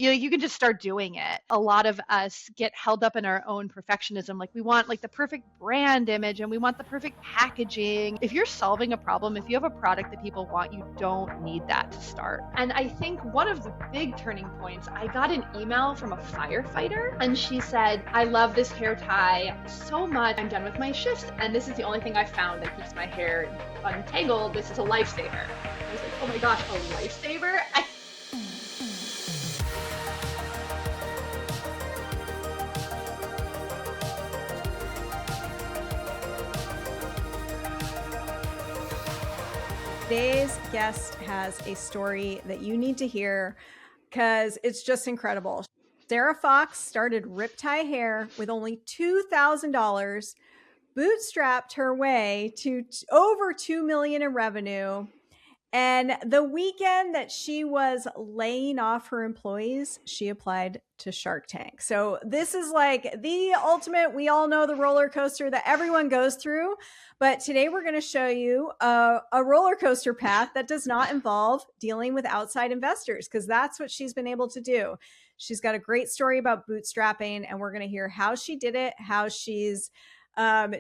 You can just start doing it. A lot of us get held up in our own perfectionism. Like we want like the perfect brand image and we want the perfect packaging. If you're solving a problem, if you have a product that people want, you don't need that to start. And I think one of the big turning points, I got an email from a firefighter and she said, I love this hair tie so much. I'm done with my shifts and this is the only thing I found that keeps my hair untangled. This is a lifesaver. I was like, oh my gosh, a lifesaver? Today's guest has a story that you need to hear because it's just incredible. Sarah Fox started Riptie Hair with only $2,000, bootstrapped her way to over $2 million in revenue. And the weekend that she was laying off her employees, she applied to Shark Tank. So this is like the ultimate, we all know the roller coaster that everyone goes through. But today we're going to show you a roller coaster path that does not involve dealing with outside investors, because that's what she's been able to do. She's got a great story about bootstrapping, and we're going to hear how she did it, how she's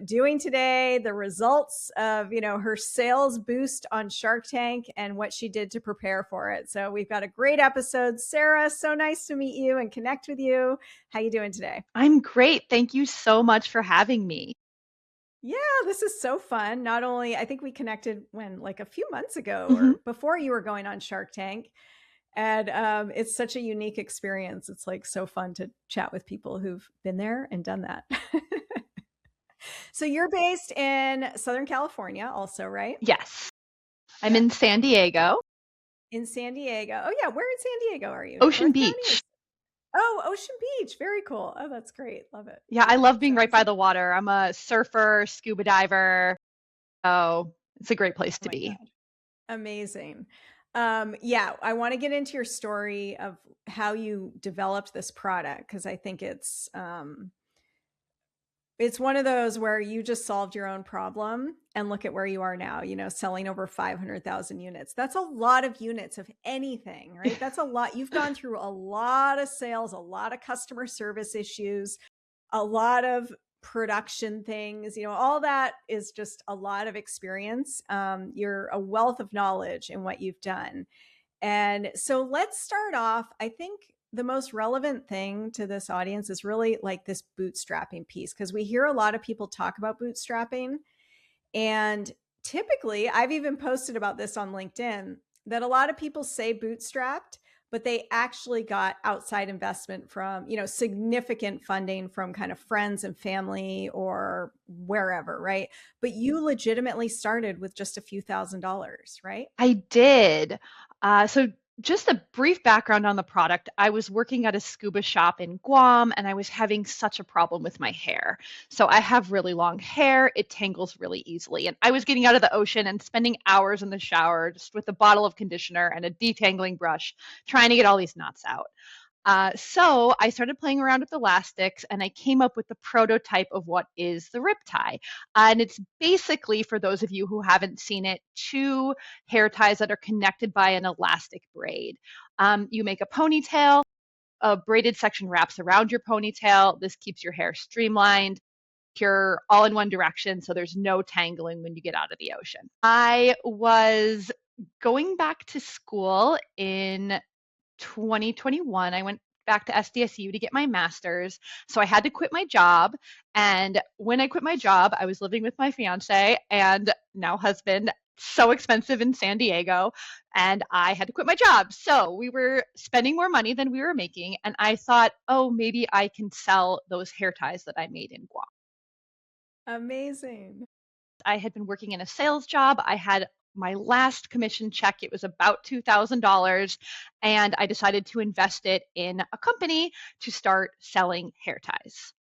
doing today, the results of, her sales boost on Shark Tank and what she did to prepare for it. So we've got a great episode. Sarah, so nice to meet you and connect with you. How you doing today? I'm great. Thank you so much for having me. Yeah, this is so fun. Not only, I think we connected like a few months ago or before you were going on Shark Tank. And it's such a unique experience. It's like so fun to chat with people who've been there and done that. So you're based in Southern California also, right? Yes. I'm in San Diego. In San Diego. Oh, yeah. Where in San Diego are you? Ocean Beach. Oh, Ocean Beach. Very cool. Oh, that's great. Love it. Yeah, I love being right by the water. I'm a surfer, scuba diver. Oh, it's a great place to be. God. Amazing. Yeah, I want to get into your story of how you developed this product, because I think it's one of those where you just solved your own problem and look at where you are now, selling over 500,000 units. That's a lot of units of anything, right? That's a lot. You've gone through a lot of sales, a lot of customer service issues, a lot of production things, all that is just a lot of experience. You're a wealth of knowledge in what you've done. And so let's start off. I think the most relevant thing to this audience is really like this bootstrapping piece, because we hear a lot of people talk about bootstrapping. And typically, I've even posted about this on LinkedIn, that a lot of people say bootstrapped, but they actually got outside investment from, significant funding from kind of friends and family or wherever, right? But you legitimately started with just a few $1,000s, right? I did. So just a brief background on the product. I was working at a scuba shop in Guam and I was having such a problem with my hair. So I have really long hair. It tangles really easily. And I was getting out of the ocean and spending hours in the shower just with a bottle of conditioner and a detangling brush trying to get all these knots out. So I started playing around with elastics and I came up with the prototype of what is the Riptie. And it's basically, for those of you who haven't seen it, two hair ties that are connected by an elastic braid. You make a ponytail, a braided section wraps around your ponytail. This keeps your hair streamlined, secure, all in one direction, so there's no tangling when you get out of the ocean. I was going back to school in 2021. I went back to SDSU to get my master's. So I had to quit my job. And when I quit my job, I was living with my fiance and now husband, so expensive in San Diego, and I had to quit my job. So we were spending more money than we were making. And I thought, oh, maybe I can sell those hair ties that I made in Guam. Amazing. I had been working in a sales job. I had my last commission check. It was about $2,000. And I decided to invest it in a company to start selling hair ties.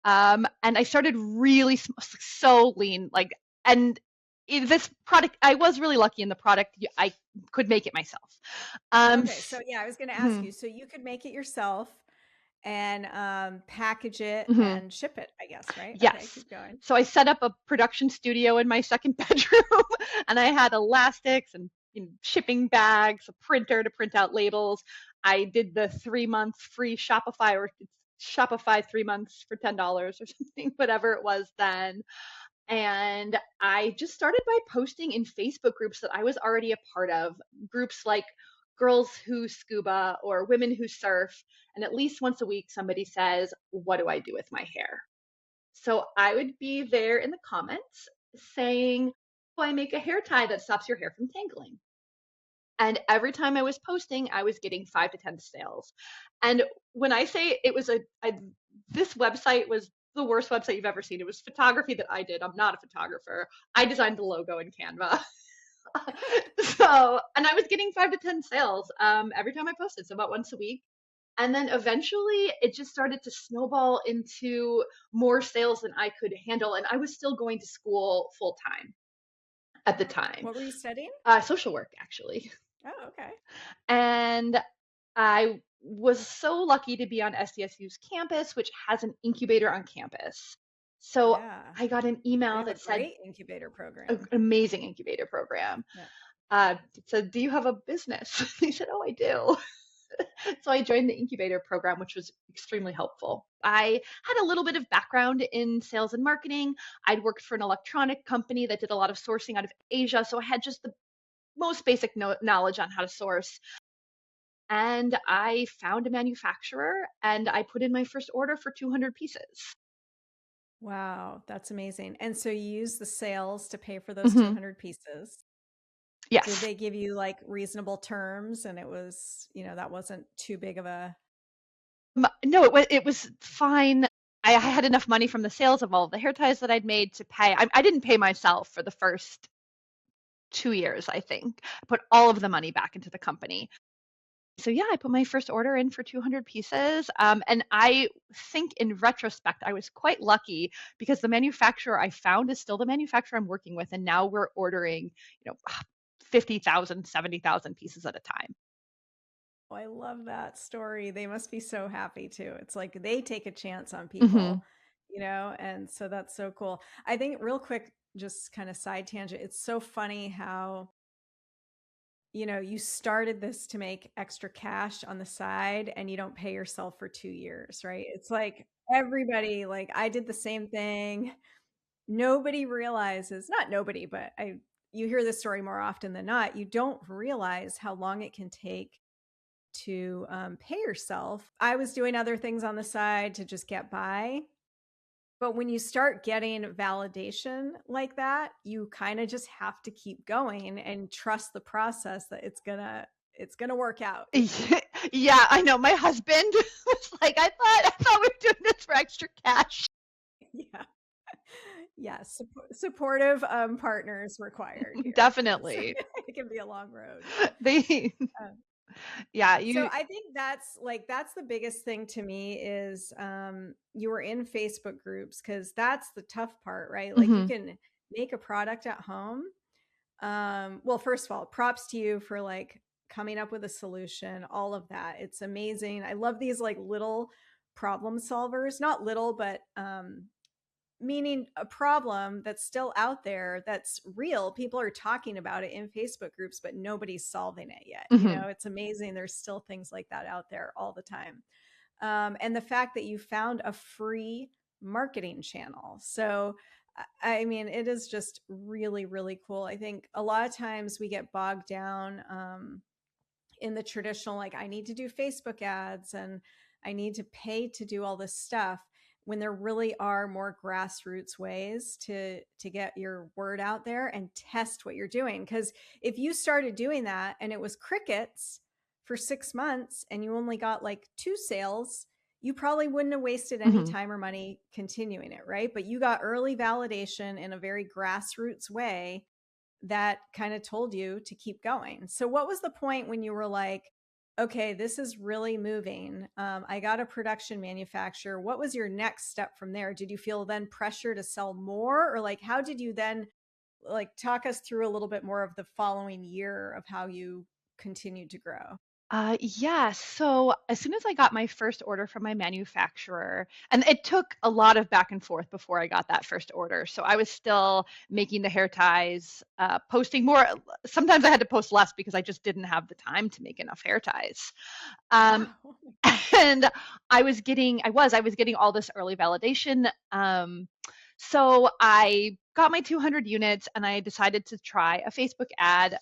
And I started really so lean, and this product, I was really lucky in the product. I could make it myself. Okay, so yeah, I was going to ask you, so you could make it yourself and package it and ship it, I guess, right? Yes. Okay, keep going. So I set up a production studio in my second bedroom and I had elastics and shipping bags, a printer to print out labels. I did the 3 month free Shopify, or Shopify 3 months for $10 or something, whatever it was then. And I just started by posting in Facebook groups that I was already a part of, groups like Girls Who Scuba or Women Who Surf. And at least once a week, somebody says, "What do I do with my hair?" So I would be there in the comments saying, "Oh, I make a hair tie that stops your hair from tangling." And every time I was posting, I was getting 5 to 10 sales. And when I say it was this website was the worst website you've ever seen. It was photography that I did. I'm not a photographer. I designed the logo in Canva. So, and I was getting 5 to 10 sales every time I posted, so about once a week. And then eventually it just started to snowball into more sales than I could handle. And I was still going to school full time at the time. What were you studying? Social work, actually. Oh, okay. And I was so lucky to be on SDSU's campus, which has an incubator on campus. So Yeah. I got an They email have a that said, great incubator an program. amazing incubator program. Yeah. It said, "Do you have a business?" I said, "Oh, I do." So I joined the incubator program, which was extremely helpful. I had a little bit of background in sales and marketing. I'd worked for an electronic company that did a lot of sourcing out of Asia. So I had just the most basic knowledge on how to source. And I found a manufacturer and I put in my first order for 200 pieces. Wow, that's amazing. And so you use the sales to pay for those Hmm. 200 pieces. Did Yes. they give you like reasonable terms and it was, that wasn't too big of a No, it was fine. I had enough money from the sales of all of the hair ties that I'd made to pay. I didn't pay myself for the first 2 years, I think. I put all of the money back into the company. So yeah, I put my first order in for 200 pieces. And I think in retrospect, I was quite lucky because the manufacturer I found is still the manufacturer I'm working with. And now we're ordering, 50,000, 70,000 pieces at a time. Oh, I love that story. They must be so happy too. It's like they take a chance on Hmm. people, and so that's so cool. I think real quick, just kind of side tangent, it's so funny how, you started this to make extra cash on the side and you don't pay yourself for 2 years, right? It's like everybody, like I did the same thing. Nobody realizes, not nobody, but you hear this story more often than not. You don't realize how long it can take to pay yourself. I was doing other things on the side to just get by. But when you start getting validation like that, you kind of just have to keep going and trust the process that it's gonna work out. Yeah, I know. My husband was like, I thought we were doing this for extra cash. Yeah. Yeah. Supportive partners required here because Definitely. it can be a long road. They, Um, yeah, So I think that's the biggest thing to me is you were in Facebook groups because that's the tough part, right? Like you mhm. can make a product at home. Well, first of all, props to you for like coming up with a solution, all of that. It's amazing. I love these like little problem solvers, not little, but meaning a problem that's still out there that's real. People are talking about it in Facebook groups, but nobody's solving it yet. Mhm. It's amazing. There's still things like that out there all the time. And the fact that you found a free marketing channel. So, I mean, it is just really, really cool. I think a lot of times we get bogged down in the traditional, like, I need to do Facebook ads and I need to pay to do all this stuff when there really are more grassroots ways to get your word out there and test what you're doing. Because if you started doing that and it was crickets for 6 months and you only got like 2 sales, you probably wouldn't have wasted any Mhm. time or money continuing it, right? But you got early validation in a very grassroots way that kind of told you to keep going. So, what was the point when you were like, okay, this is really moving? I got a production manufacturer. What was your next step from there? Did you feel then pressure to sell more? Or like, how did you then, like, talk us through a little bit more of the following year of how you continued to grow? Yeah. So as soon as I got my first order from my manufacturer, and it took a lot of back and forth before I got that first order. So I was still making the hair ties, posting more. Sometimes I had to post less because I just didn't have the time to make enough hair ties. Um, Wow. and I was getting all this early validation. So I got my 200 units and I decided to try a Facebook ad.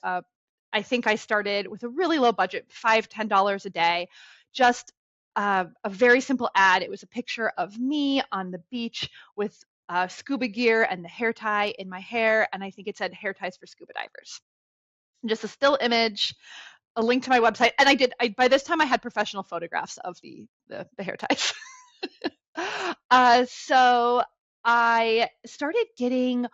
I think I started with a really low budget, $5, $10 a day, just a very simple ad. It was a picture of me on the beach with scuba gear and the hair tie in my hair. And I think it said hair ties for scuba divers. Just a still image, a link to my website. And by this time I had professional photographs of the hair ties. So I started getting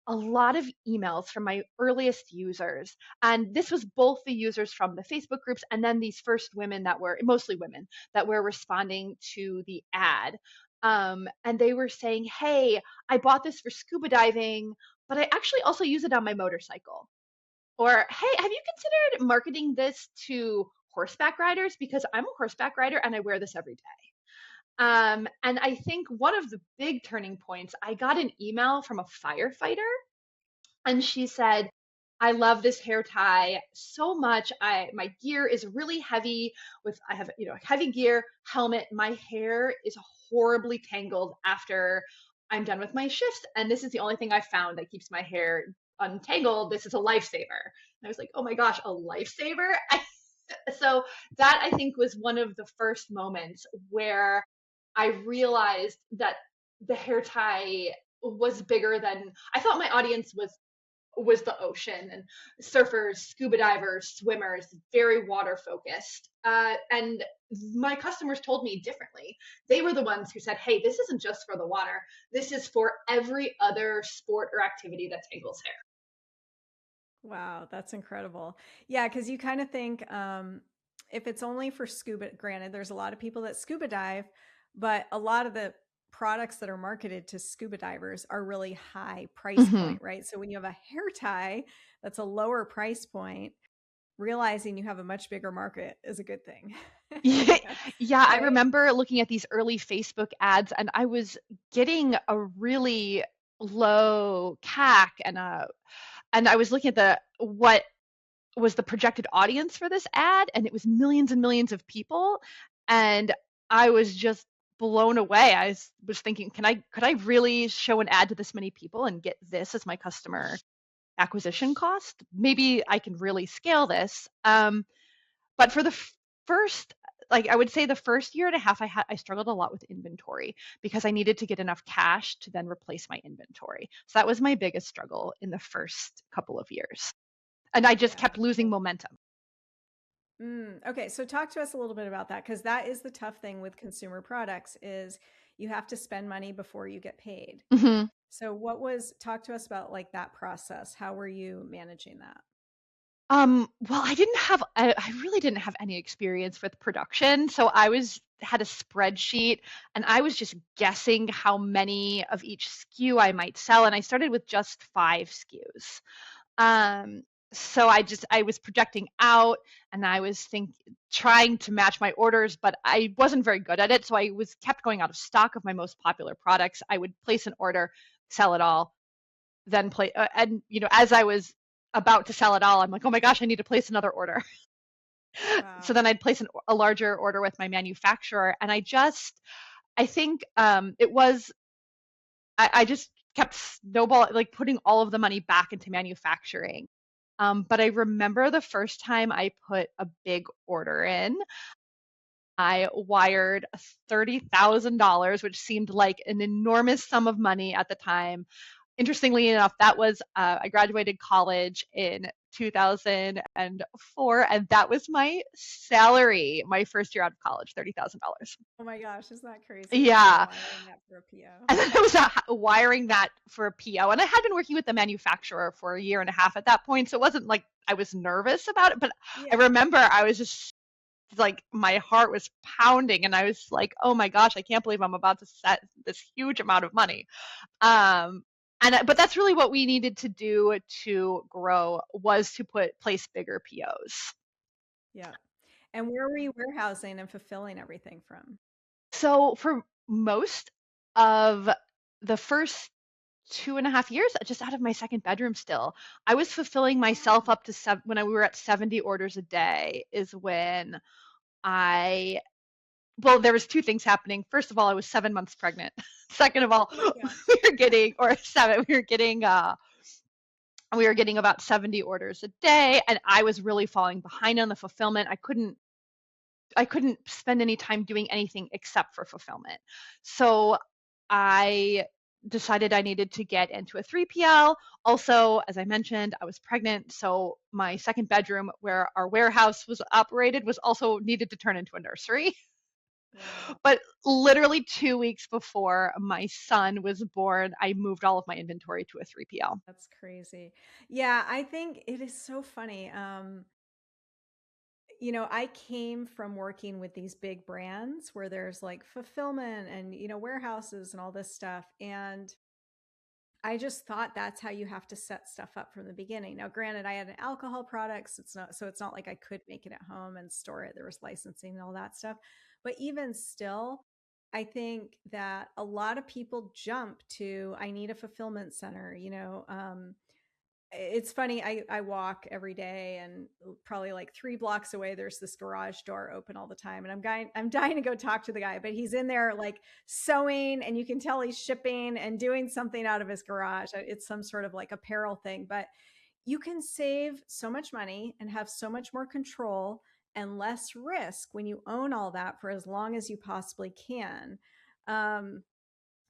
a lot of emails from my earliest users. And this was both the users from the Facebook groups and then these first women that were mostly women that were responding to the ad. And they were saying, hey, I bought this for scuba diving, but I actually also use it on my motorcycle. Or, hey, have you considered marketing this to horseback riders? Because I'm a horseback rider and I wear this every day. And I think one of the big turning points, I got an email from a firefighter and she said, I love this hair tie so much. My gear is really heavy with I have, heavy gear, helmet. My hair is horribly tangled after I'm done with my shifts. And this is the only thing I found that keeps my hair untangled. This is a lifesaver. And I was like, oh my gosh, a lifesaver? So that I think was one of the first moments where I realized that the hair tie was bigger than I thought my audience was the ocean and surfers, scuba divers, swimmers, very water focused. And my customers told me differently. They were the ones who said, hey, this isn't just for the water. This is for every other sport or activity that tangles hair. Wow, that's incredible. Yeah, because you kind of think if it's only for scuba, granted, there's a lot of people that scuba dive, but a lot of the products that are marketed to scuba divers are really high price Hmm. point, right? So when you have a hair tie that's a lower price point, realizing you have a much bigger market is a good thing. Yeah, Yeah. yeah, I Right? remember looking at these early Facebook ads and I was getting a really low CAC and I was looking at the what was the projected audience for this ad and it was millions and millions of people and I was just blown away. I was thinking, could I really show an ad to this many people and get this as my customer acquisition cost? Maybe I can really scale this. But for the first, like I would say the first year and a half, I struggled a lot with inventory because I needed to get enough cash to then replace my inventory. So that was my biggest struggle in the first couple of years. And I just Yeah. kept losing momentum. Okay, so talk to us a little bit about that because that is the tough thing with consumer products is you have to spend money before you get paid. Hmm. So talk to us about like that process. How were you managing that? Well, I really didn't have any experience with production. So had a spreadsheet and I was just guessing how many of each SKU I might sell. And I started with just 5 SKUs. Um, so I was projecting out and I was trying to match my orders, but I wasn't very good at it. So I was kept going out of stock of my most popular products. I would place an order, sell it all, then play, and as I was about to sell it all, I'm like, oh my gosh, I need to place another order. So Wow. then I'd place a larger order with my manufacturer, and I think I just kept snowball like putting all of the money back into manufacturing. But I remember the first time I put a big order in, I wired $30,000, which seemed like an enormous sum of money at the time. Interestingly enough, that was I graduated college in 2004, and that was my salary my first year out of college, $30,000. Oh my gosh, isn't that crazy? And then Yeah, wiring that for a PO. and then I was wiring that for a PO, and I had been working with the manufacturer for a year and a half at that point, so it wasn't like I was nervous about it, but I Yeah. remember I was just like my heart was pounding, and I was like, oh my gosh, I can't believe I'm about to set this huge amount of money. Um, but that's really what we needed to do to grow was to place bigger POs. Yeah. And where were you warehousing and fulfilling everything from? So for most of the first 2.5 years, just out of my second bedroom still, I was fulfilling myself Wow. up to when we were at 70 orders a day is when I, well, there was two things happening. First of all, I was 7 months pregnant. Second of all, Oh my gosh. we were getting, or seven, we were getting about 70 orders a day, and I was really falling behind on the fulfillment. I couldn't spend any time doing anything except for fulfillment. So I decided I needed to get into a 3PL. Also, as I mentioned, I was pregnant, so my second bedroom where our warehouse was operated was also needed to turn into a nursery. Wow. But literally 2 weeks before my son was born, I moved all of my inventory to a 3PL. That's crazy. Yeah, I think it is so funny. I came from working with these big brands where there's like fulfillment and, warehouses and all this stuff. And I just thought that's how you have to set stuff up from the beginning. Now, granted, I had an alcohol products. It's not like I could make it at home and store it. There was licensing and all that stuff. But even still, I think that a lot of people jump to, I need a fulfillment center. It's funny. I walk every day, and probably like 3 blocks away there's this garage door open all the time, and I'm dying to go talk to the guy, but he's in there like sewing, and you can tell he's shipping and doing something out of his garage. It's some sort of like apparel thing, but you can save so much money and have so much more control and less risk when you own all that for as long as you possibly can. um,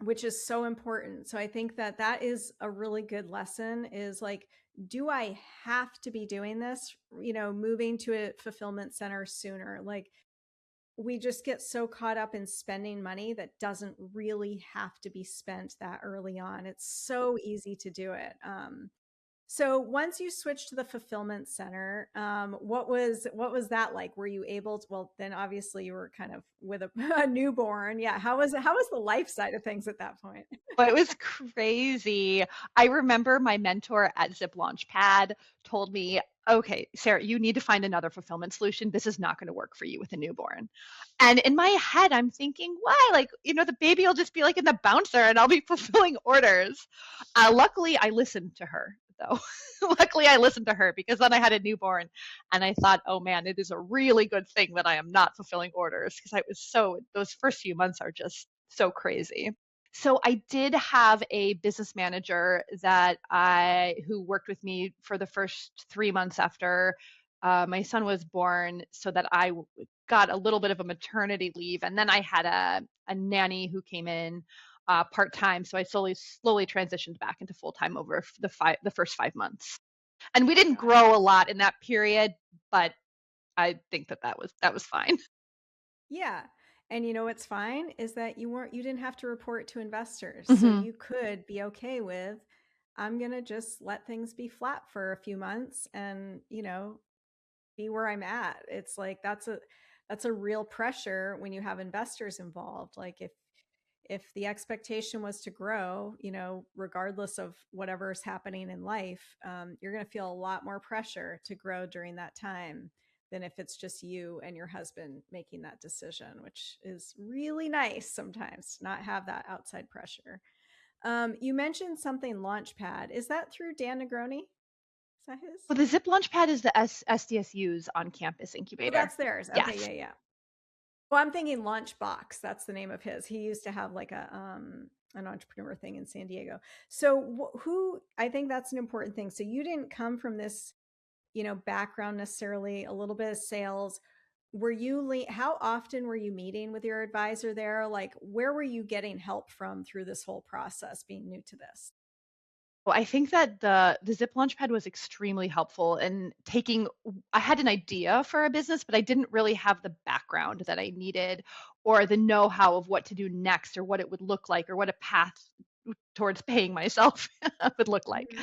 which is so important. So I think that that is a really good lesson, is like, do I have to be doing this, moving to a fulfillment center sooner? Like, we just get so caught up in spending money that doesn't really have to be spent that early on. It's so easy to do it. So once you switched to the fulfillment center, what was that like? Were you able to? Well, then obviously you were kind of with a, a newborn. Yeah. How was the life side of things at that point? But it was crazy. I remember my mentor at Zip Launchpad told me, okay, Sarah, you need to find another fulfillment solution. This is not going to work for you with a newborn. And in my head, I'm thinking, why? Like, the baby will just be like in the bouncer and I'll be fulfilling orders. Luckily, I listened to her, though. Luckily, I listened to her because then I had a newborn and I thought, oh man, it is a really good thing that I am not fulfilling orders because those first few months are just so crazy. So I did have a business manager who worked with me for the first 3 months after my son was born, so that got a little bit of a maternity leave, and then I had a nanny who came in part time. So I slowly transitioned back into full time over the first 5 months, and we didn't Got it. grow a lot in that period, but I think that was fine. Yeah. And what's fine is that you didn't have to report to investors. So Hmm. you could be okay with, I'm going to just let things be flat for a few months and, be where I'm at. It's like that's a real pressure when you have investors involved. Like, if the expectation was to grow, regardless of whatever's happening in life, you're going to feel a lot more pressure to grow during that time than if it's just you and your husband making that decision, which is really nice sometimes to not have that outside pressure. You mentioned something Launchpad. Is that through Dan Negroni? Is that his? Well, the Zip Launchpad is the SDSU's on campus Oh, incubator. that's theirs. Okay, Yes. yeah, yeah. Well, I'm thinking Launchbox. That's the name of his. He used to have like an entrepreneur thing in San Diego. So who I think that's an important thing. So you didn't come from this, background necessarily, a little bit of sales. How often were you meeting with your advisor there? Like, where were you getting help from through this whole process being new to this? Well, I think that the Zip Launchpad was extremely helpful in taking. I had an idea for a business, but I didn't really have the background that I needed or the know-how of what to do next or what it would look like or what a path towards paying myself would look like.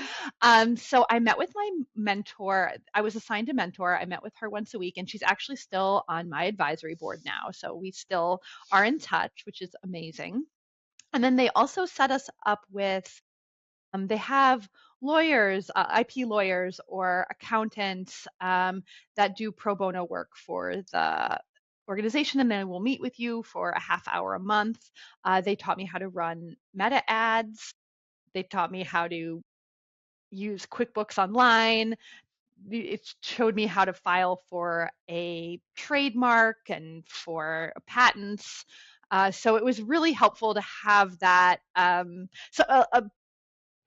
Mhm. So I met with my mentor. I was assigned a mentor. I met with her once a week, and she's actually still on my advisory board now. So we still are in touch, which is amazing. And then they also set us up with they have lawyers, IP lawyers, or accountants that do pro bono work for the organization, and then we'll meet with you for a half hour a month. They taught me how to run meta ads. They taught me how to use QuickBooks Online. It showed me how to file for a trademark and for patents. So it was really helpful to have that.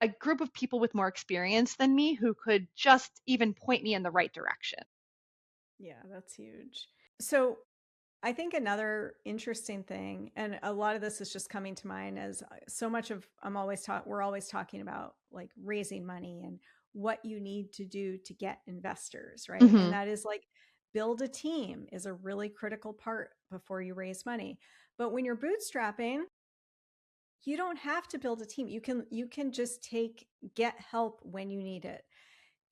A group of people with more experience than me who could just even point me in the right direction. Yeah, that's huge. So I think another interesting thing, and a lot of this is just coming to mind as so much of we're always talking about like raising money and what you need to do to get investors, right? And Hmm. that is like build a team is a really critical part before you raise money. But when you're bootstrapping, you don't have to build a team. You can just get help when you need it.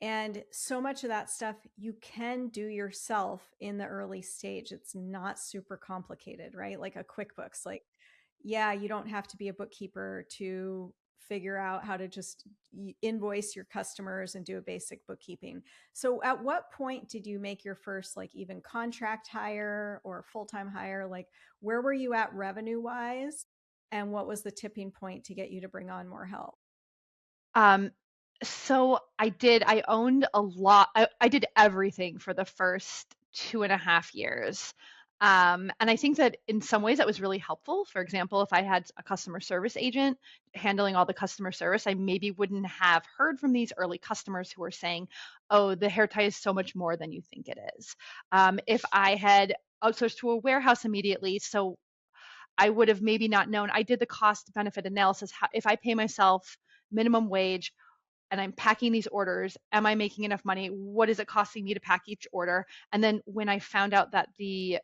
And so much of that stuff you can do yourself in the early stage. It's not super complicated, right? Like a QuickBooks. Like, yeah, you don't have to be a bookkeeper to figure out how to just invoice your customers and do a basic bookkeeping. So at what point did you make your first like even contract hire or full-time hire? Like where were you at revenue wise? And what was the tipping point to get you to bring on more help? Um, so I owned a lot. I did everything for the first 2.5 years. And I think that in some ways that was really helpful. For example, if I had a customer service agent handling all the customer service, I maybe wouldn't have heard from these early customers who were saying, oh, the hair tie is so much more than you think it is. If I had outsourced to a warehouse immediately, so I would have maybe not known. I did the cost benefit analysis. If I pay myself minimum wage and I'm packing these orders, am I making enough money? What is it costing me to pack each order? And then when I found out that the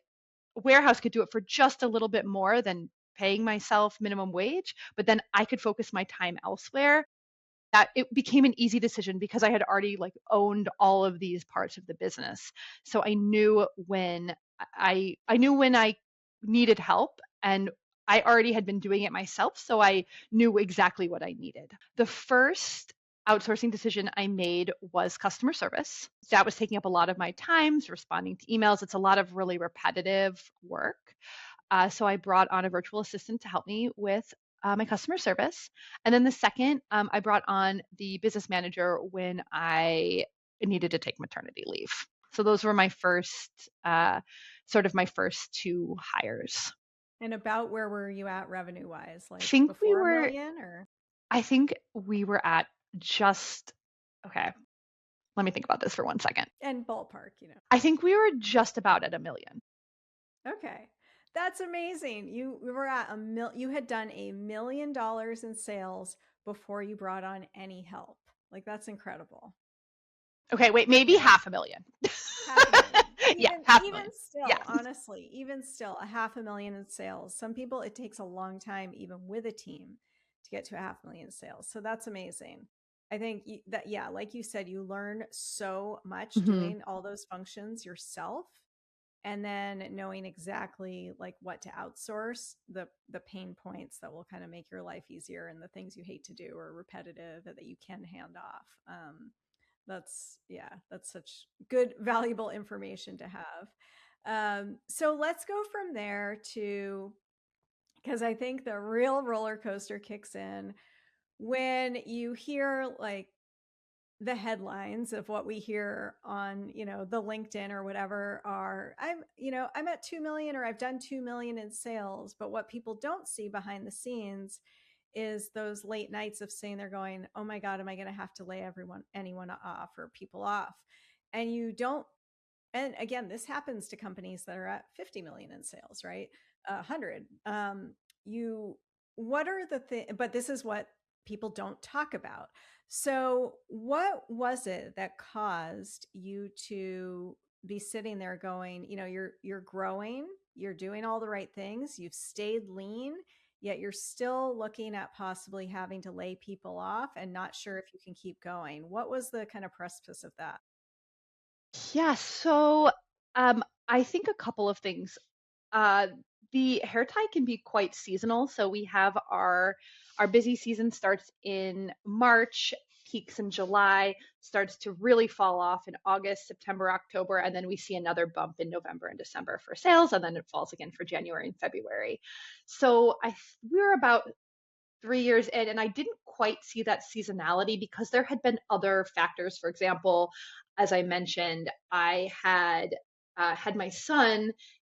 warehouse could do it for just a little bit more than paying myself minimum wage, but then I could focus my time elsewhere, that it became an easy decision because I had already like owned all of these parts of the business. So I knew when I needed help, and I already had been doing it myself, so I knew exactly what I needed. The first outsourcing decision I made was customer service. That was taking up a lot of my time, responding to emails. It's a lot of really repetitive work. So I brought on a virtual assistant to help me with my customer service. And then the second, I brought on the business manager when I needed to take maternity leave. So those were my first, sort of my first two hires. And about where were you at revenue wise? I Like think we before a were, million or? I think we were at just, okay, let me think about this for 1 second. And ballpark, I think we were just about at 1 million. Okay. That's amazing. You were at you had done $1 million in sales before you brought on any help. Like that's incredible. Okay, wait, maybe Okay. 500,000. 500,000. Yeah, Even half a even million. Yeah. still, honestly, even still, a 500,000 in sales. Some people it takes a long time even with a team to get to a 500,000 sales. So that's amazing. I think that yeah, like you said, you learn so much Hmm. doing all those functions yourself and then knowing exactly like what to outsource, the pain points that will kind of make your life easier and the things you hate to do or repetitive that you can hand off. That's yeah, that's such good valuable information to have. So let's go from there to, because I think the real roller coaster kicks in when you hear like the headlines of what we hear on the LinkedIn or whatever are I'm at 2 million or I've done 2 million in sales, but what people don't see behind the scenes is those late nights of saying they're going, oh my god, am I going to have to lay anyone off or people off? And you don't, and again, this happens to companies that are at 50 million in sales, right? 100. You What are the things, but this is what people don't talk about. So what was it that caused you to be sitting there going, you're growing, you're doing all the right things, you've stayed lean, yet you're still looking at possibly having to lay people off and not sure if you can keep going? What was the kind of precipice of that? Yeah, so I think a couple of things. Uh, the hair tie can be quite seasonal. So we have our busy season starts in March. peaks in July, starts to really fall off in August, September, October, and then we see another bump in November and December for sales, and then it falls again for January and February. So we were about 3 years in, and I didn't quite see that seasonality because there had been other factors. For example, as I mentioned, I had my son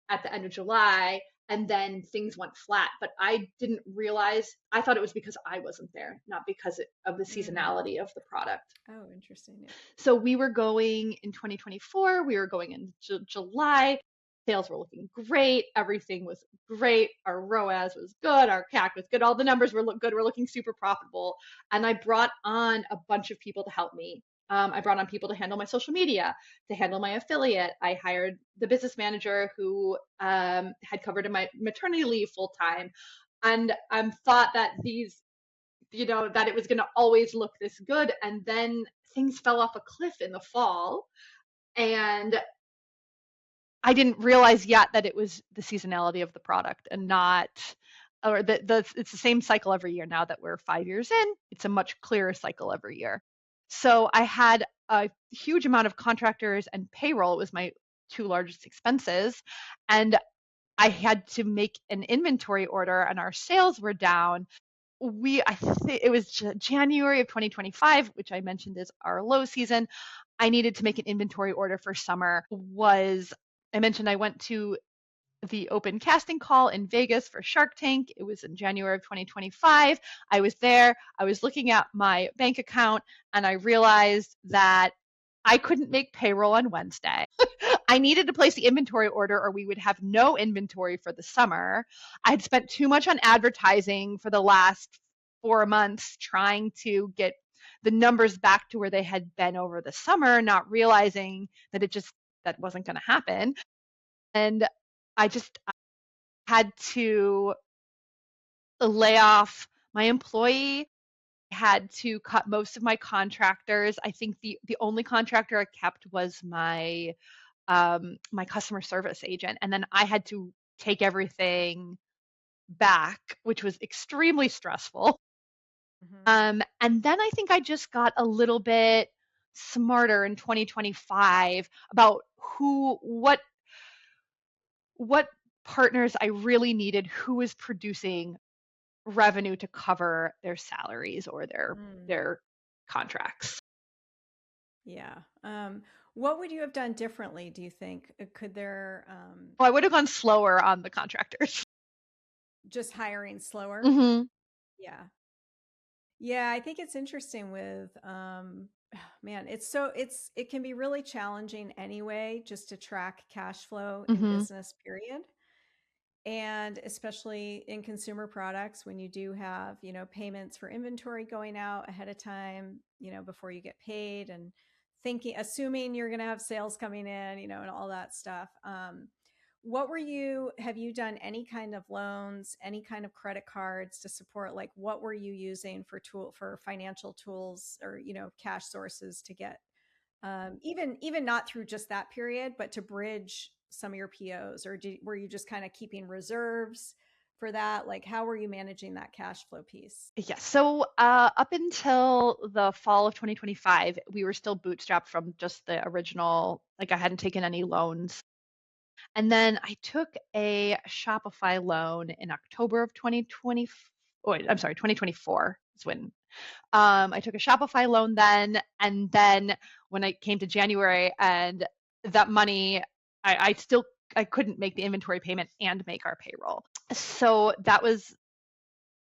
at the end of July, and then things went flat. But I didn't realize, I thought it was because I wasn't there, not because of the Mm. seasonality of the product. Oh, interesting. Yeah. So we were going in 2024, we were going in July. Sales were looking great. Everything was great. Our ROAS was good. Our CAC was good. All the numbers were good. We're looking super profitable. And I brought on a bunch of people to help me. I brought on people to handle my social media, to handle my affiliate. I hired the business manager who had covered my maternity leave full time. And thought that that it was going to always look this good. And then things fell off a cliff in the fall. And I didn't realize yet that it was the seasonality of the product and not, or it's the same cycle every year. Now that we're 5 years in, it's a much clearer cycle every year. So I had a huge amount of contractors and payroll. It was my two largest expenses. And I had to make an inventory order, and our sales were down. I think it was January of 2025, which I mentioned is our low season. I needed to make an inventory order for summer. I mentioned I went to the open casting call in Vegas for Shark Tank. It was in January of 2025. I was there. I was looking at my bank account, and I realized that I couldn't make payroll on Wednesday. I needed to place the inventory order or we would have no inventory for the summer. I had spent too much on advertising for the last 4 months trying to get the numbers back to where they had been over the summer, not realizing that that wasn't going to happen. And I just had to lay off my employee, had to cut most of my contractors. I think the only contractor I kept was my customer service agent, and then I had to take everything back, which was extremely stressful. Mm-hmm. And then I think I just got a little bit smarter in 2025 about what partners I really needed, who was producing revenue to cover their salaries or Mm. their contracts. Yeah. What would you have done differently, do you think? Could there Well, I would have gone slower on the contractors. just hiring slower? Hmm. Yeah. Yeah, I think it's interesting with man, it can be really challenging anyway just to track cash flow in Hmm. business, period. And especially in consumer products when you do have, payments for inventory going out ahead of time, before you get paid, and assuming you're going to have sales coming in, and all that stuff. Have you done any kind of loans, any kind of credit cards to support, like what were you using for financial tools, or, cash sources to get, even not through just that period, but to bridge some of your POs, or were you just kind of keeping reserves for that? Like, how were you managing that cash flow piece? Yes. So up until the fall of 2025, we were still bootstrapped from just the original, like I hadn't taken any loans. And then I took a Shopify loan in October of 2020. Oh, I'm sorry, 2024 is when I took a Shopify loan then. And then when I came to January and that money, I still I couldn't make the inventory payment and make our payroll. So that was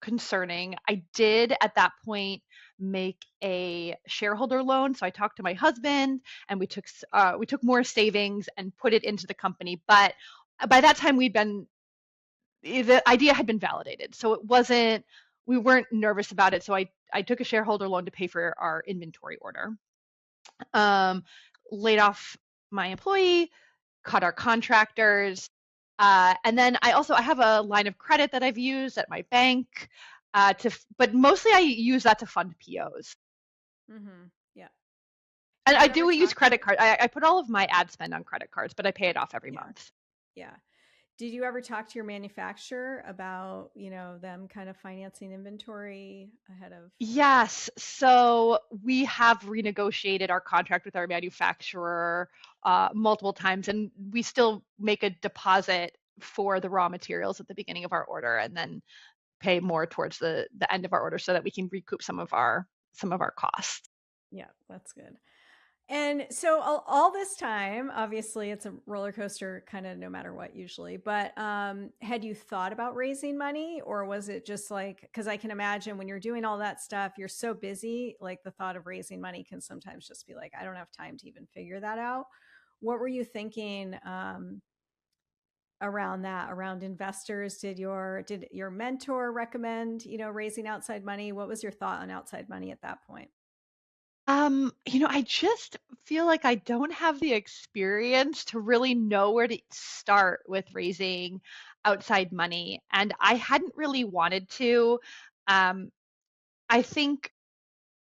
concerning. I did at that point make a shareholder loan. So I talked to my husband and we took more savings and put it into the company. But by that time the idea had been validated. So we weren't nervous about it. So I took a shareholder loan to pay for our inventory order. Um, Laid off my employee, cut our contractors, and then I have a line of credit that I've used at my bank, but mostly I use that to fund POs. Mm-hmm. Yeah. And Did I you ever do use talk credit card. I put all of my ad spend on credit cards, but I pay it off every Yeah. month. Yeah. Did you ever talk to your manufacturer about, them kind of financing inventory ahead of? Yes. So we have renegotiated our contract with our manufacturer multiple times, and we still make a deposit for the raw materials at the beginning of our order, and then pay more towards the end of our order so that we can recoup some of our costs. Yeah, that's good. And so all this time, obviously, it's a roller coaster, kind of no matter what, usually. But had you thought about raising money, or was it just like? Because I can imagine when you're doing all that stuff, you're so busy. Like the thought of raising money can sometimes just be like, I don't have time to even figure that out. What were you thinking around that? Around investors? Did your mentor recommend raising outside money? What was your thought on outside money at that point? I just feel like I don't have the experience to really know where to start with raising outside money, and I hadn't really wanted to. Um, I think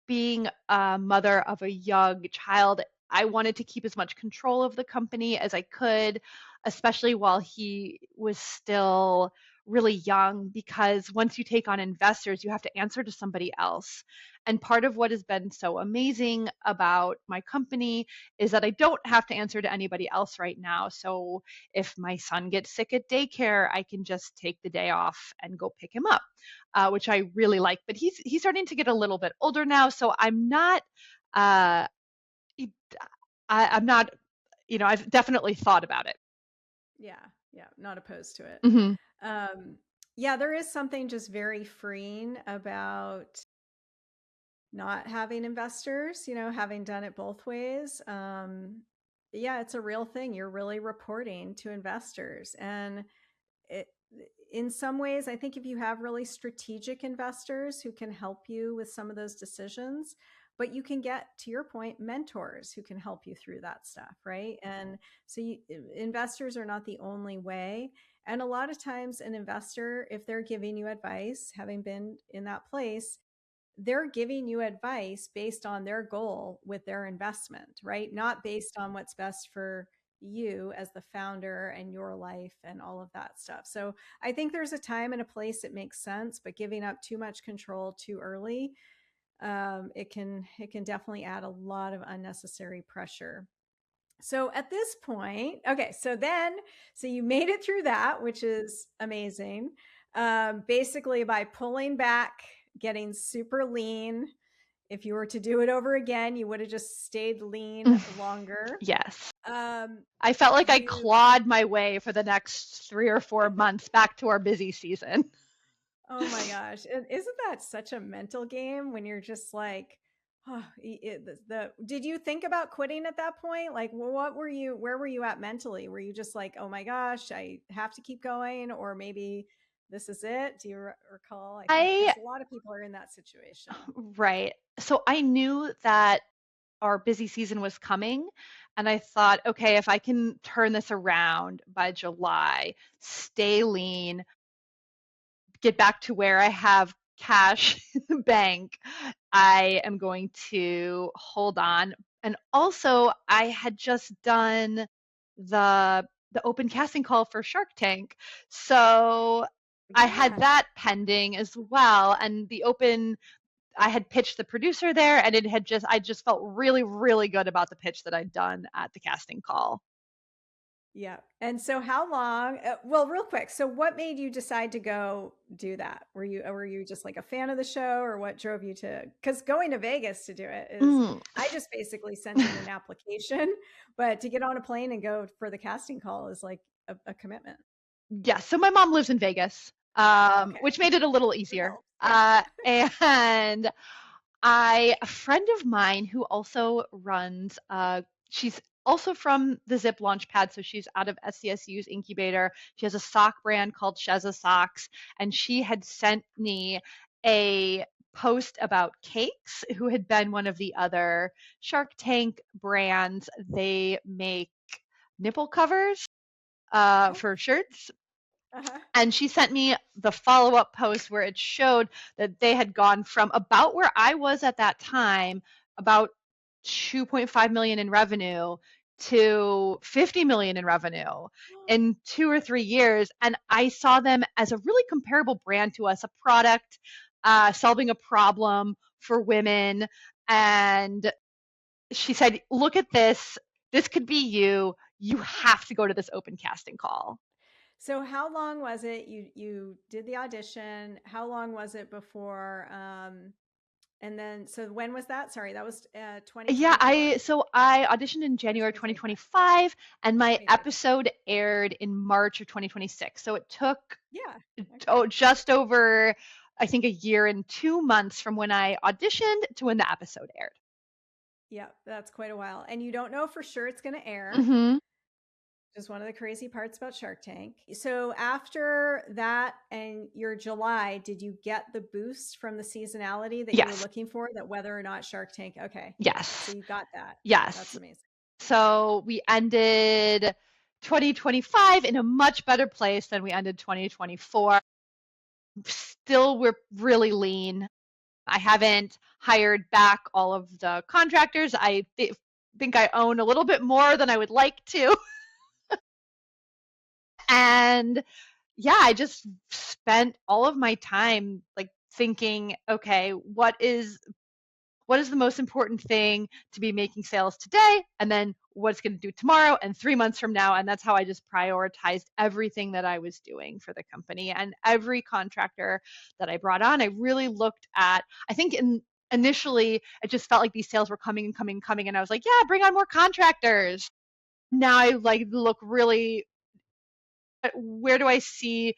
being a mother of a young child, I wanted to keep as much control of the company as I could, especially while he was still really young, because once you take on investors, you have to answer to somebody else. And part of what has been so amazing about my company is that I don't have to answer to anybody else right now. So if my son gets sick at daycare, I can just take the day off and go pick him up, which I really like. But he's starting to get a little bit older now, so I'm not. Uh, I'm not. I've definitely thought about it. Yeah, yeah, not opposed to it. Hmm. Um, yeah, there is something just very freeing about not having investors, having done it both ways. Yeah, it's a real thing. You're really reporting to investors. And it, in some ways, I think if you have really strategic investors who can help you with some of those decisions, but you can get, to your point, mentors who can help you through that stuff, right? And so investors are not the only way. And a lot of times, an investor, if they're giving you advice, having been in that place, they're giving you advice based on their goal with their investment, right? Not based on what's best for you as the founder and your life and all of that stuff. So I think there's a time and a place that makes sense, but giving up too much control too early, it can definitely add a lot of unnecessary pressure. So at this point, okay, so you made it through that, which is amazing. Basically, by pulling back, getting super lean. If you were to do it over again, you would have just stayed lean longer. Yes. Um, I felt like I you, clawed my way for the next 3 or 4 months back to our busy season. oh my gosh, and isn't that such a mental game when you're just like, oh, did you think about quitting at that point? Like, where were you at mentally? Were you just like, oh my gosh, I have to keep going, or maybe this is it? Do you recall? I think I because a lot of people are in that situation. Right. So I knew that our busy season was coming, and I thought, okay, if I can turn this around by July, stay lean, get back to where I have cash in the bank, I am going to hold on. And also, I had just done the open casting call for Shark Tank. So I had Yeah. that pending as well. And I had pitched the producer there, and I just felt really, really good about the pitch that I'd done at the casting call. Yeah. And so how long, well, real quick. So what made you decide to go do that? Were you just like a fan of the show, or what drove you to, cuz going to Vegas to do it is, Mm. I just basically sent in an application, but to get on a plane and go for the casting call is like a commitment. Yeah, so my mom lives in Vegas, Okay. which made it a little It easier. helps. Yeah. And a friend of mine who also runs, she's also from the Zip Launchpad, so she's out of SCSU's incubator. She has a sock brand called Sheza Socks, and she had sent me a post about Cakes, who had been one of the other Shark Tank brands. They make nipple covers Oh, for shirts, uh-huh. and she sent me the follow-up post where it showed that they had gone from about where I was at that time, about 2.5 million in revenue, to 50 million in revenue in 2 or 3 years. And I saw them as a really comparable brand to us, a product solving a problem for women. And she said, look at this. This could be you. You have to go to this open casting call. So how long was it you did the audition? How long was it before and then so when was that? Sorry, that was Yeah, 2024? I auditioned in January 2025. 2025 and my 25. episode aired in March of 2026. So it took Yeah. Okay. just over, I think, a year and 2 months from when I auditioned to when the episode aired. Yeah, that's quite a while. And you don't know for sure it's going to air, Hmm. which is one of the crazy parts about Shark Tank. So after that and your July, did you get the boost from the seasonality that you were Yes, looking for, that whether or not Shark Tank? Okay. So yes, you got that. That's yes. amazing. So we ended 2025 in a much better place than we ended 2024. Still, we're really lean. I haven't hired back all of the contractors. Think I own a little bit more than I would like to. And yeah, I just spent all of my time like thinking, okay, what is the most important thing to be making sales today, and then what's going to do tomorrow and 3 months from now. And that's how I just prioritized everything that I was doing for the company. And every contractor that I brought on, I really looked at, I think initially it just felt like these sales were coming and coming and coming, and I was like, yeah, bring on more contractors. Now I like look really at where do I see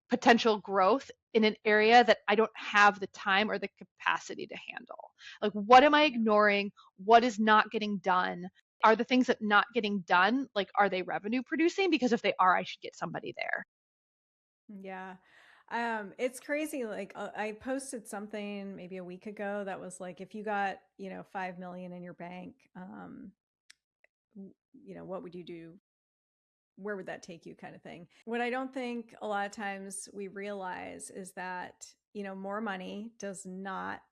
potential growth in an area that I don't have the time or the capacity to handle. Like, what am I Yeah. ignoring? What is not getting done? Are the things that not getting done, like, are they revenue producing? Because if they are, I should get somebody there. Yeah. It's crazy. Like I posted something maybe a week ago that was like, if you got, 5 million in your bank, what would you do? Where would that take you, kind of thing? What I don't think a lot of times we realize is that, more money does not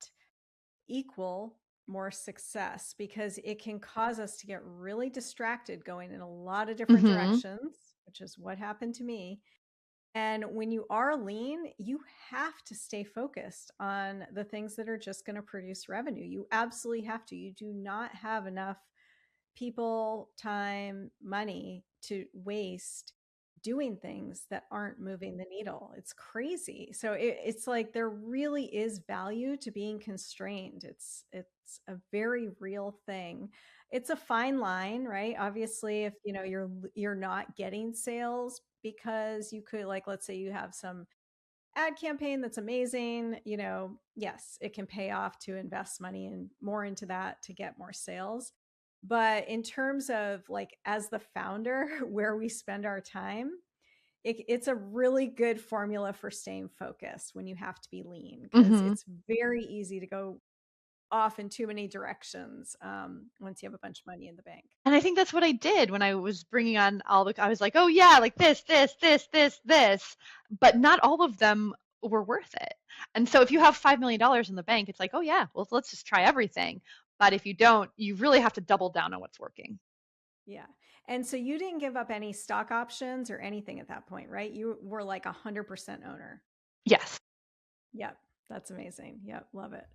equal more success, because it can cause us to get really distracted going in a lot of different Mm-hmm. directions, which is what happened to me. And when you are lean, you have to stay focused on the things that are just going to produce revenue. You absolutely have to. You do not have enough people, time, money to waste doing things that aren't moving the needle. It's crazy. So it's like there really is value to being constrained. It's a very real thing. It's a fine line, right? Obviously, if you're not getting sales because you could, like, let's say you have some ad campaign that's amazing, yes, it can pay off to invest money and more into that to get more sales. But in terms of, like, as the founder, where we spend our time, it's a really good formula for staying focused when you have to be lean, because Mm-hmm. it's very easy to go off in too many directions once you have a bunch of money in the bank. And I think that's what I did when I was bringing on I was like, oh yeah, like this, but not all of them were worth it. And so if you Yeah. have $5 million in the bank, it's like, oh yeah, well, let's just try everything. But if you don't, you really have to double down on what's working. Yeah. And so you didn't give up any stock options or anything at that point, right? You were like 100% owner. Yes. Yep. That's amazing. Yep. Love it.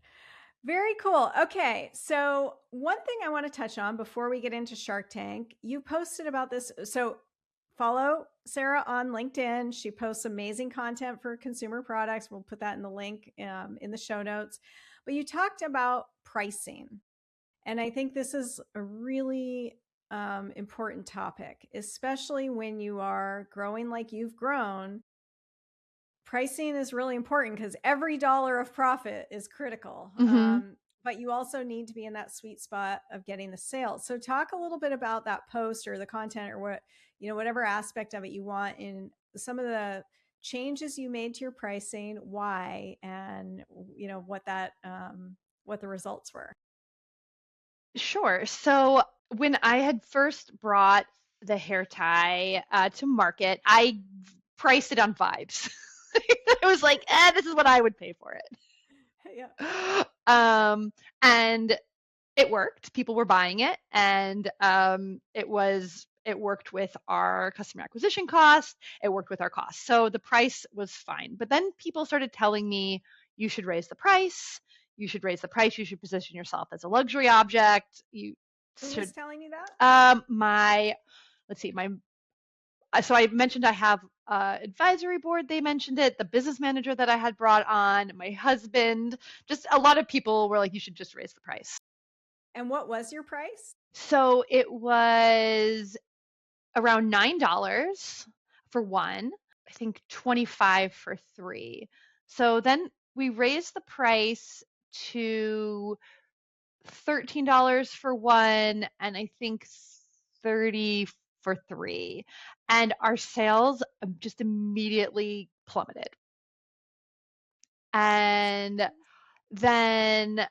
Very cool. Okay. So, one thing I want to touch on before we get into Shark Tank, you posted about this. So, follow Sarah on LinkedIn. She posts amazing content for consumer products. We'll put that in the link in the show notes. But you talked about pricing. And I think this is a really important topic, especially when you are growing like you've grown. Pricing is really important because every dollar of profit is critical. Mm-hmm. But you also need to be in that sweet spot of getting the sales. So talk a little bit about that post or the content, or whatever aspect of it you want, in some of the changes you made to your pricing, why, and what the results were. Sure. So when I had first brought the hair tie to market, I priced it on vibes. I was like, this is what I would pay for Yeah. it. And it worked. People were buying it, and it worked with our customer acquisition cost. It worked with our costs, so the price was fine. But then people started telling me, you should raise the price. You should raise the price. You should position yourself as a luxury object. You Who should. was telling you that? My let's see, my so I mentioned I have advisory board. They mentioned it. The business manager that I had brought on, my husband, just a lot of people were like, you should just raise the price. And what was your price? So it was around $9 for one, I think 25 for three. So then we raised the price to $13 for one, and I think 30 for three. And our sales just immediately plummeted. And then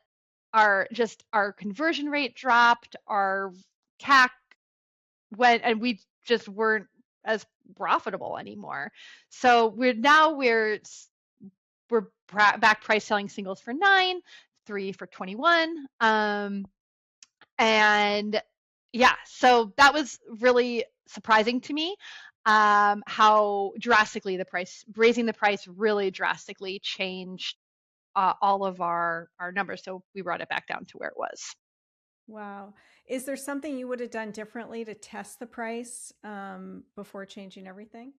our conversion rate dropped, our CAC went, and we just weren't as profitable anymore. So we're back price selling singles for 9, 3 for 21. And yeah, so that was really surprising to me, how drastically raising the price really drastically changed all of our numbers. So we brought it back down to where it was. Wow. Is there something you would have done differently to test the price before changing everything?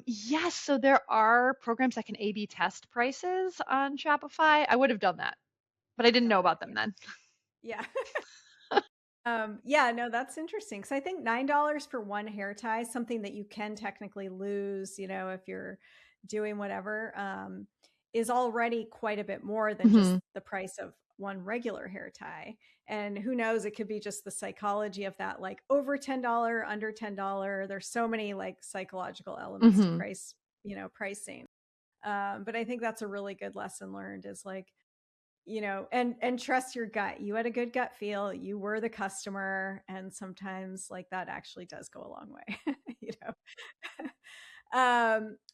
Yes, so there are programs that can A/B test prices on Shopify. I would have done that, but I didn't know Got it. about them then. Yeah. Yeah, no, that's interesting. Because I think $9 for one hair tie, something that you can technically lose, if you're doing whatever, is already quite a bit more than just Hmm. the price of one regular hair tie. And who knows, it could be just the psychology of that, like over $10, under $10. There's so many like psychological elements to Hmm. pricing. But I think that's a really good lesson learned is like, and trust your gut. You had a good gut feel. You were the customer, and sometimes like that actually does go a long way. you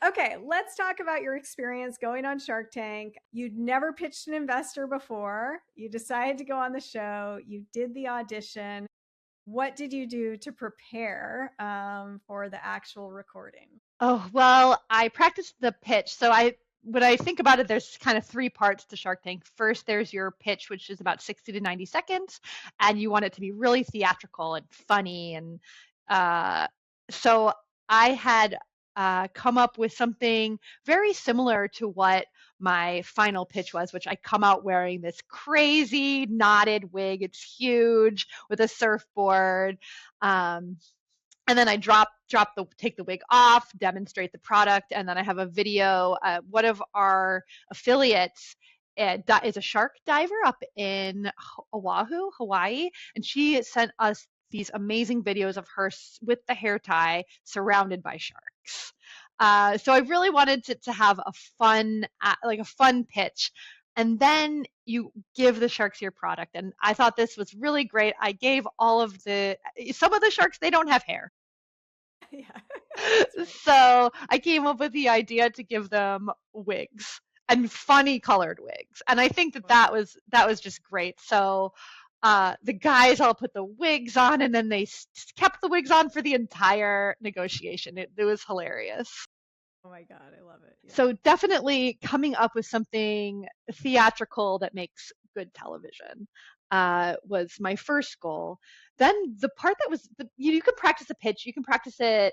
Okay, let's talk about your experience going on Shark Tank. You'd never pitched an investor before. You decided to go on the show. You did the audition. What did you do to prepare for the actual recording? Oh, well, I practiced the pitch. When I think about it, there's kind of three parts to Shark Tank. First, there's your pitch, which is about 60 to 90 seconds, and you want it to be really theatrical and funny. And uh, so I had come up with something very similar to what my final pitch was, which I come out wearing this crazy knotted wig. It's huge with a surfboard. Um, and then I take the wig off, demonstrate the product, and then I have a video. One of our affiliates is a shark diver up in Oahu, Hawaii, and she sent us these amazing videos of her with the hair tie surrounded by sharks. So I really wanted to have a fun, like a fun pitch. And then you give the sharks your product. And I thought this was really great. I gave some of the sharks, they don't have hair. Yeah, that's right. So I came up with the idea to give them wigs and funny colored wigs. And I think Wow. that was just great. So the guys all put the wigs on, and then they kept the wigs on for the entire negotiation. It was hilarious. Oh my God, I love it. Yeah. So definitely coming up with something theatrical that makes good television was my first goal. Then the part that was you can practice a pitch, you can practice it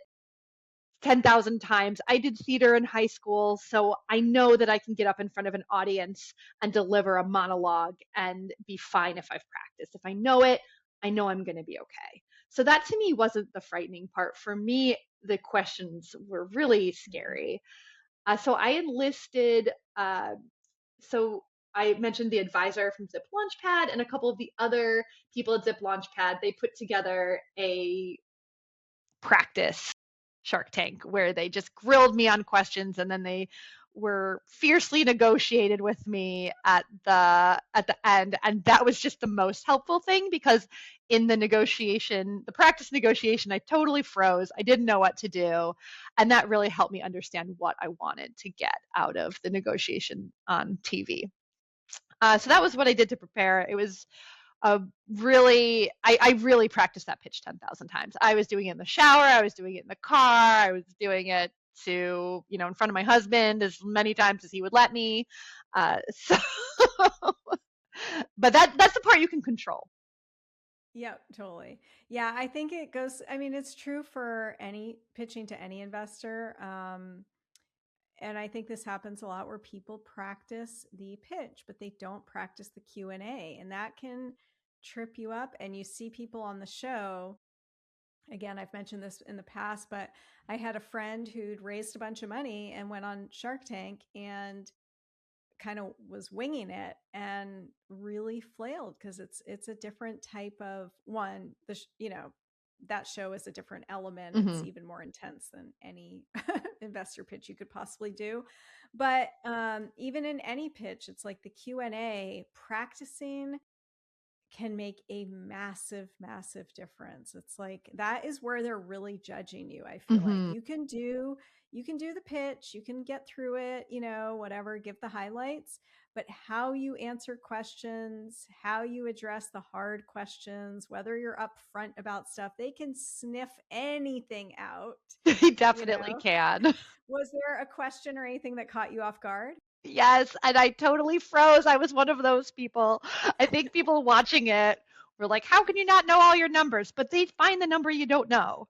10,000 times. I did theater in high school, so I know that I can get up in front of an audience and deliver a monologue and be fine if I've practiced. If I know it, I know I'm going to be okay. So that to me wasn't the frightening part. For me, the questions were really Mhm. scary. So I enlisted, so I mentioned the advisor from Zip Launchpad and a couple of the other people at Zip Launchpad. They put together a practice Shark Tank where they just grilled me on questions, and then they were fiercely negotiated with me at the end. And that was just the most helpful thing, because in the practice negotiation, I totally froze. I didn't know what to do, and that really helped me understand what I wanted to get out of the negotiation on TV. So that was what I did to prepare. It was a really, I really practiced that pitch 10,000 times. I was doing it in the shower, I was doing it in the car, I was doing it to, in front of my husband as many times as he would let me. So, but that's the part you can control. Yep, totally. Yeah, I think it goes, I mean, it's true for any pitching to any investor. And I think this happens a lot where people practice the pitch, but they don't practice the Q&A, and that can trip you up. And you see people on the show, again, I've mentioned this in the past, but I had a friend who'd raised a bunch of money and went on Shark Tank and kind of was winging it and really flailed because it's a different type of one. That show is a different element. It's Hmm. even more intense than any investor pitch you could possibly do. But even in any pitch, it's like the Q&A, practicing can make a massive, massive difference. It's like that is where they're really judging you. I feel like Hmm. you can do the pitch, you can get through it, whatever, give the highlights, but how you answer questions, how you address the hard questions, whether you're upfront about stuff, they can sniff anything out, He you definitely know. can. Was there a question or anything that caught you off guard? Yes, and I totally froze. I was one of those people. I think people watching it were like, "How can you not know all your numbers?" But they find the number you don't know.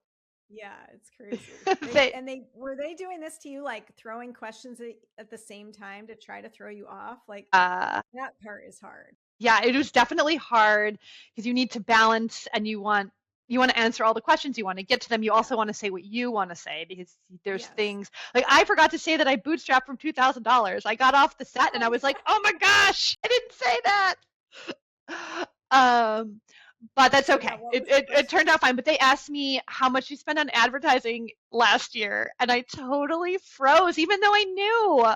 Yeah, it's crazy. They They, and they were they doing this to you, like throwing questions at the same time to try to throw you off? Like uh, that part is hard. yeah, it was definitely hard because you need to balance and you want to answer all the questions, you want to get to them, you Yeah. also want to say what you want to say because there's Yes. things like I forgot to say that I bootstrapped from $2,000. I got off the set and I Oh was like, no. "Oh my gosh, I didn't say that." Um, but that's So yeah, okay. what It, was the it it question? turned out fine. But they asked me how much you spent on advertising last year, and I totally froze, even though I knew.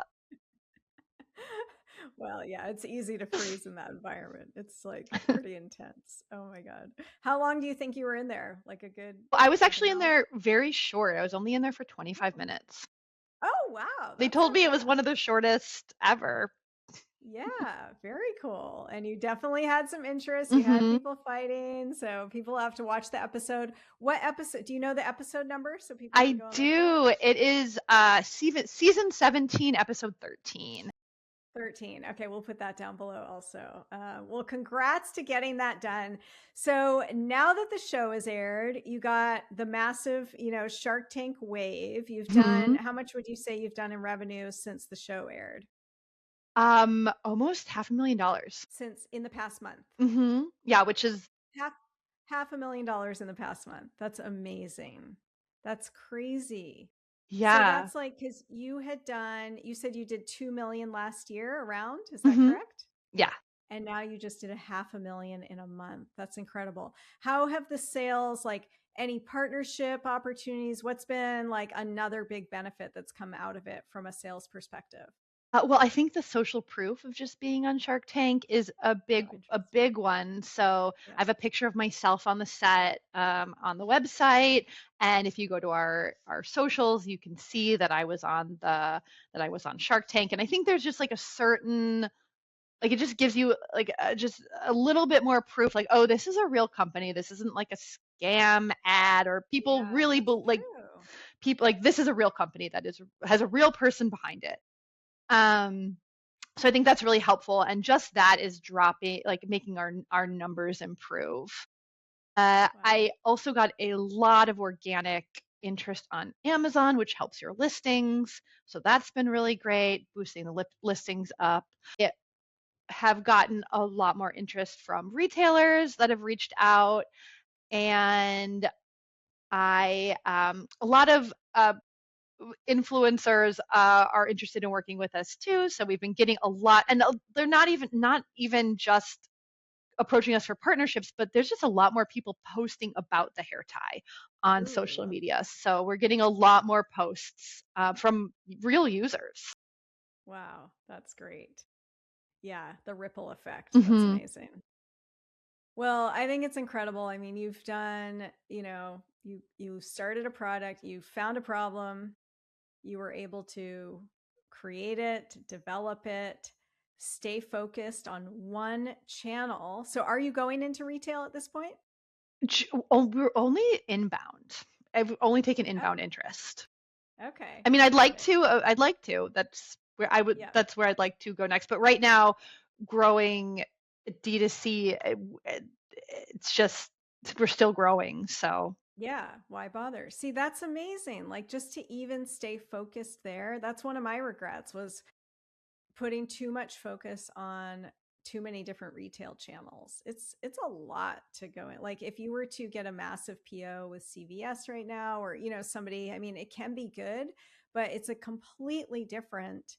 Well, yeah, it's easy to freeze in that environment. It's like pretty intense. Oh my God. How long do you think you were in there? Like a good I was like an actually in hour? there very short. I was only in there for 25 Oh. minutes. Oh wow, They that's told not me it was bad. one of the shortest ever. Yeah, very cool. And you definitely had some interest. You had Hmm. people fighting. So people have to watch the episode. What episode? Do you know the episode number so people can I go and look for it? do. It is season 17, episode 13. 13. Okay, we'll put that down below also. Well, congrats to getting that done. So now that the show is aired, you got the massive, Shark Tank wave. You've done, Hmm. how much would you say you've done in revenue since the show aired? Almost $500,000. Since in the past month? Yeah, which is half half a million dollars in the past month. That's amazing. That's crazy. So yeah. that's like because you said you did 2 million last year around, is that Hmm. correct? Yeah. And now you just did a half a million in a month. That's incredible. How have the sales, like any partnership opportunities, what's been like another big benefit that's come out of it from a sales perspective? Well, I think the social proof of just being on Shark Tank is So a interesting. big one. So I Yeah. have a picture of myself on the set, on the website, and if you go to our socials, you can see that I was on Shark Tank. And I think there's just like a certain, like it just gives you like just a little bit more proof, like, oh, this is a real company. This isn't like a scam ad, or people Yeah, really that's like true. people like this is a real company that is has a real person behind it. Um, so I think that's really helpful, and just that is dropping, like making our numbers improve. Wow. I also got a lot of organic interest on Amazon, which helps your listings. So that's been really great, boosting the listings up. It have gotten a lot more interest from retailers that have reached out, and a lot of influencers are interested in working with us too. So we've been getting a lot, and they're not even just approaching us for partnerships, but there's just a lot more people posting about the hair tie on Ooh, social media. So we're getting a lot more posts from real users. wow. That's great. Yeah, the ripple effect. That's Hmm. amazing. Well, I think it's incredible. I mean, you've done, you started a product, you found a problem, you were able to create it, develop it, stay focused on one channel. So are you going into retail at this point? We're only inbound. I've only taken inbound Oh, interest. okay. I mean, I'd like Got it. to. I'd like to. That's where I would. Yeah. That's where I'd like to go next. But right now, growing D2C, it's just we're still growing. So Yeah, why bother? See, that's amazing. Like just to even stay focused there. That's one of my regrets was putting too much focus on too many different retail channels. It's a lot to go in. Like if you were to get a massive PO with CVS right now or somebody, I mean it can be good, but it's a completely different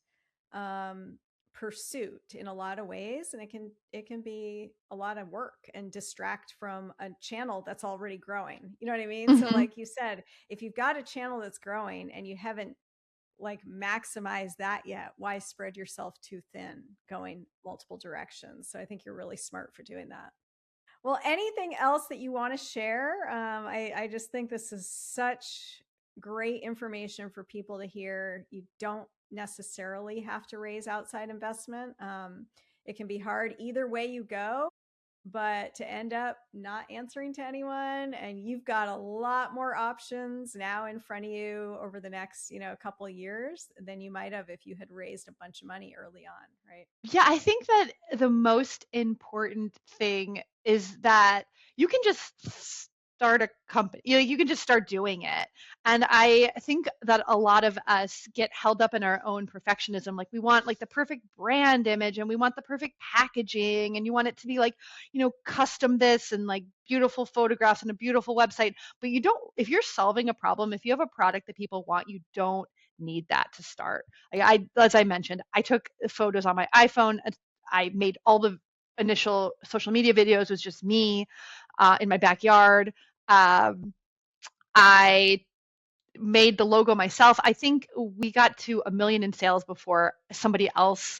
um pursuit in a lot of ways and it can be a lot of work and distract from a channel that's already growing. You know what I mean? So hmm like you said, if you've got a channel that's growing and you haven't like maximize that yet, why spread yourself too thin going multiple directions? So I think you're really smart for doing that. Well, anything else that you want to share? I just think this is such great information for people to hear. You don't necessarily have to raise outside investment. It can be hard either way you go, but to end up not answering to anyone, and you've got a lot more options now in front of you over the next couple of years than you might have if you had raised a bunch of money early on, right? Yeah, I think that the most important thing is that you can just start a company. You can just start doing it. And I think that a lot of us get held up in our own perfectionism. Like we want like the perfect brand image and we want the perfect packaging and you want it to be like, custom this and like beautiful photographs and a beautiful website. But you don't, if you're solving a problem, if you have a product that people want, you don't need that to start. As I mentioned, I took photos on my iPhone. I made all the initial social media videos was just me in my backyard. Um, I made the logo myself. I think we got to 1 million in sales before somebody else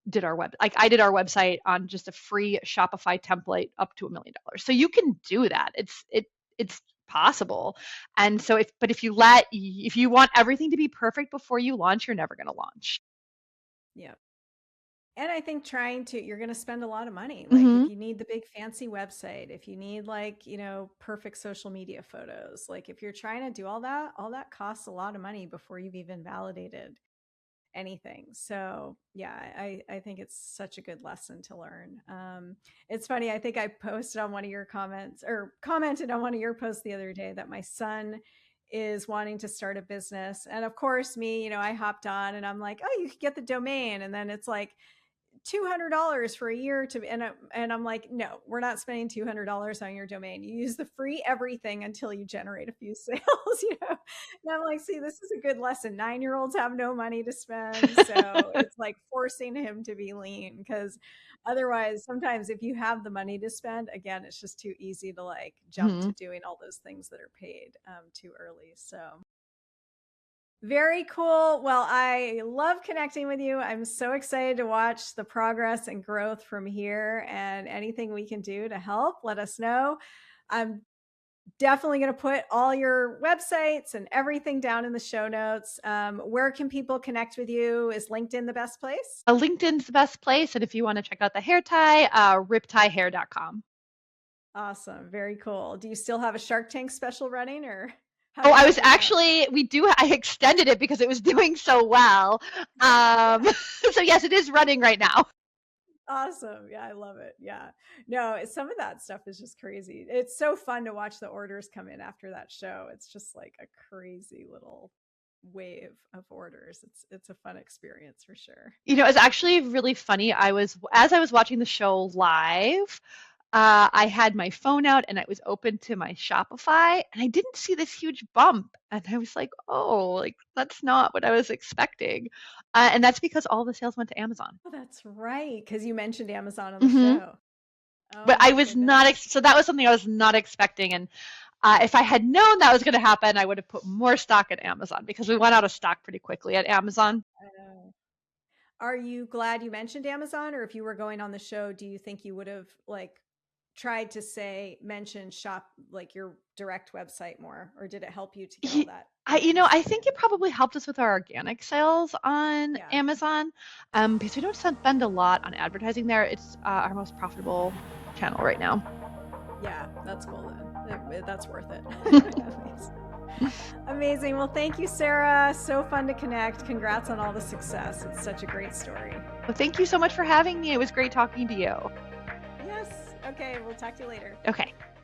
did our web. Like I did our website on just a free Shopify template up to $1 million. So you can do that. It's possible. And so if you want everything to be perfect before you launch, you're never going to launch. Yeah. And I think you're going to spend a lot of money. Like if hmm you need the big fancy website, if you need like, perfect social media photos, like if you're trying to do all that costs a lot of money before you've even validated anything. So yeah, I think it's such a good lesson to learn. It's funny. I think I posted on one of your comments or commented on one of your posts the other day that my son is wanting to start a business. And of course, me, I hopped on and I'm like, oh, you could get the domain. And then it's like, $200 for a year to and I'm like, no, we're not spending $200 on your domain. You use the free everything until you generate a few sales. And I'm like, see, this is a good lesson. 9-year-olds have no money to spend, so it's like forcing him to be lean because otherwise sometimes if you have the money to spend, again, it's just too easy to like jump hmm to doing all those things that are paid too early. So very cool. Well, I love connecting with you. I'm so excited to watch the progress and growth from here, and anything we can do to help, let us know. I'm definitely going to put all your websites and everything down in the show notes. Where can people connect with you? Is LinkedIn the best place? LinkedIn's the best place. And if you want to check out the hair tie, riptiehair.com. Awesome. Very cool. Do you still have a Shark Tank special running or Oh, how's I that was working out? actually, I extended it because it was doing so well. Um, so yes, it is running right now. Awesome. Yeah, I love it. Yeah. No, some of that stuff is just crazy. It's so fun to watch the orders come in after that show. It's just like a crazy little wave of orders. It's a fun experience for sure. It's actually really funny. As I was watching the show live, I had my phone out and it was open to my Shopify, and I didn't see this huge bump. And I was like, oh, like that's not what I was expecting. And that's because all the sales went to Amazon. Oh, that's right. Because you mentioned Amazon on the hmm show. But Oh I my was goodness. not, so that was something I was not expecting. And if I had known that was going to happen, I would have put more stock at Amazon because we went out of stock pretty quickly at Amazon. I know. Are you glad you mentioned Amazon, or if you were going on the show, do you think you would have like tried to mention shop, like your direct website more, or did it help you to get all that? I think it probably helped us with our organic sales on Yeah. Amazon, because we don't spend a lot on advertising there. It's our most profitable channel right now. Yeah, that's cool then. That's worth it. Amazing. Well, thank you, Sarah. So fun to connect. Congrats on all the success. It's such a great story. Well, thank you so much for having me. It was great talking to you. Yes. Okay. We'll talk to you later. Okay.